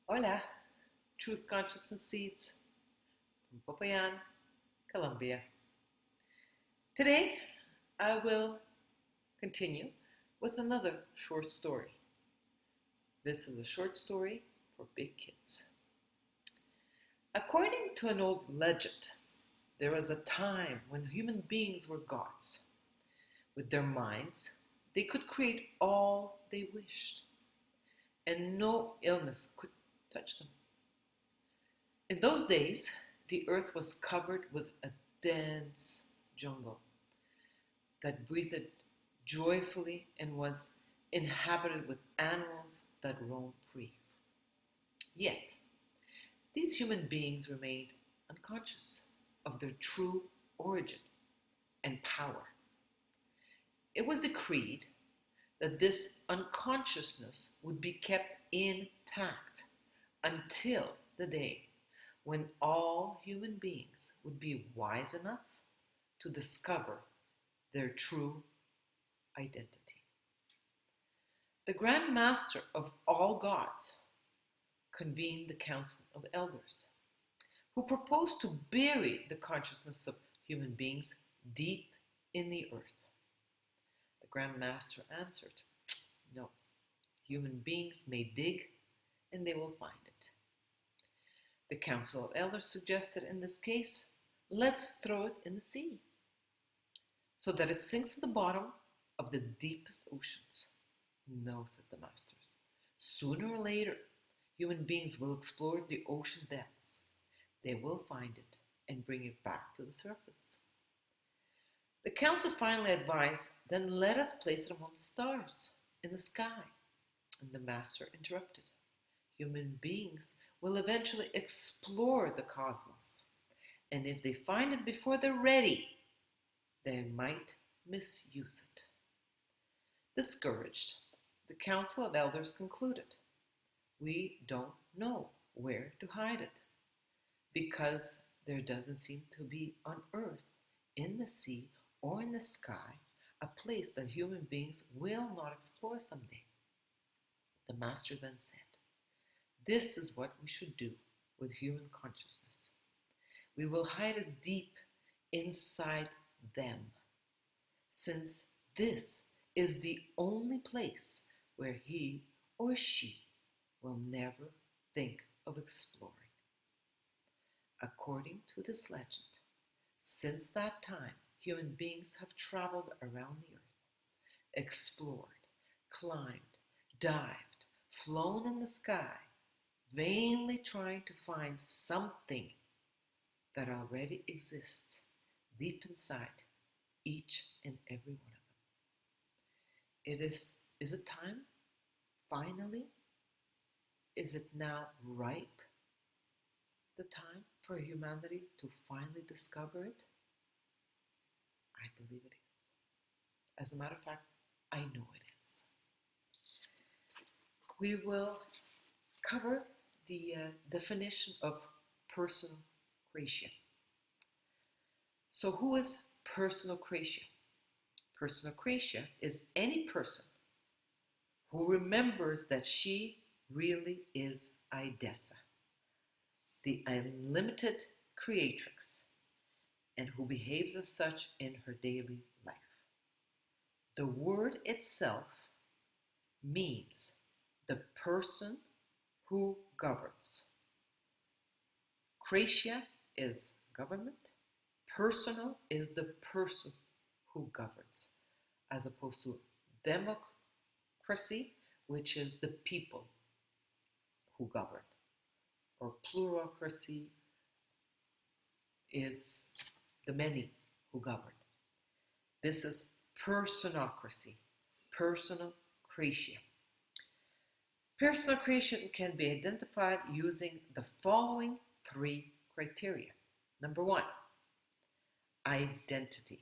Hola, Truth Consciousness Seeds from Popayán, Colombia. Today, I will continue with another short story. This is a short story for big kids. According to an old legend, there was a time when human beings were gods. With their minds, they could create all they wished, and no illness could touch them. In those days, the earth was covered with a dense jungle that breathed joyfully and was inhabited with animals that roamed free. Yet, these human beings remained unconscious of their true origin and power. It was decreed that this unconsciousness would be kept intact until the day when all human beings would be wise enough to discover their true identity. The Grand Master of all gods convened the Council of Elders, who proposed to bury the consciousness of human beings deep in the earth. The Grand Master answered, "No, human beings may dig and they will find it." The Council of Elders suggested in this case, let's throw it in the sea, so that it sinks to the bottom of the deepest oceans. No, said the masters. Sooner or later, human beings will explore the ocean depths. They will find it and bring it back to the surface. The council finally advised, then let us place it among the stars in the sky. And the master interrupted. Human beings will eventually explore the cosmos. And if they find it before they're ready, they might misuse it. Discouraged, the Council of Elders concluded, we don't know where to hide it, because there doesn't seem to be on earth, in the sea, or in the sky, a place that human beings will not explore someday. The master then said, this is what we should do with human consciousness. We will hide it deep inside them, since this is the only place where he or she will never think of exploring. According to this legend, since that time, human beings have traveled around the earth, explored, climbed, dived, flown in the sky, vainly trying to find something that already exists deep inside each and every one of them. Is it time? Finally? Is it now ripe? The time for humanity to finally discover it? I believe it is. As a matter of fact, I know it is. We will cover the definition of Personocratia. So who is Personocratia? Personocratia is any person who remembers that she really is Idessa, the unlimited creatrix, and who behaves as such in her daily life. The word itself means the person who governs. Kratia is government. Personal is the person who governs, as opposed to democracy, which is the people who govern, or plurocracy is the many who govern. This is personocracy, personocratia. Personocratia can be identified using the following three criteria. Number one, identity.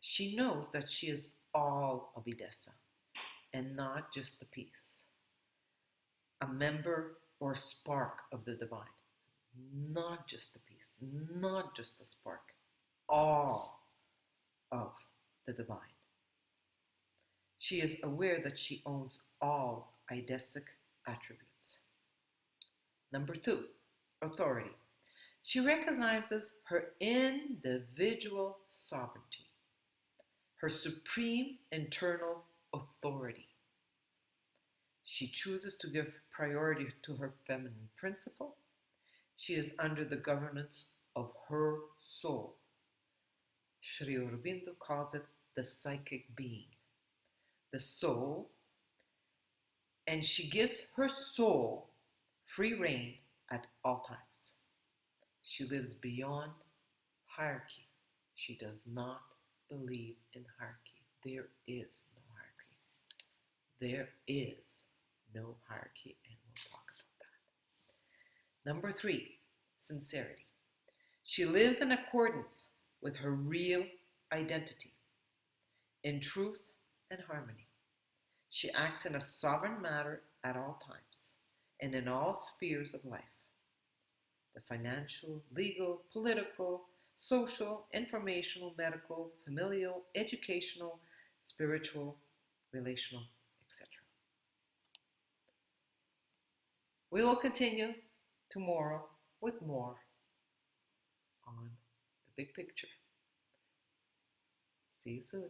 She knows that she is all of Idessa and not just a piece, a member or spark of the divine, not just a piece, not just a spark, all of the divine. She is aware that she owns all Idessic attributes. Number 2, authority. She recognizes her individual sovereignty, her supreme internal authority. She chooses to give priority to her feminine principle. She is under the governance of her soul. Sri Aurobindo calls it the psychic being, the soul, and she gives her soul free rein at all times. She lives beyond hierarchy. She does not believe in hierarchy. There is no hierarchy. There is no hierarchy, and we'll talk about that. Number 3, sincerity. She lives in accordance with her real identity, in truth and harmony. She acts in a sovereign manner at all times and in all spheres of life: the financial, legal, political, social, informational, medical, familial, educational, spiritual, relational, etc. We will continue tomorrow with more on the big picture. See you soon.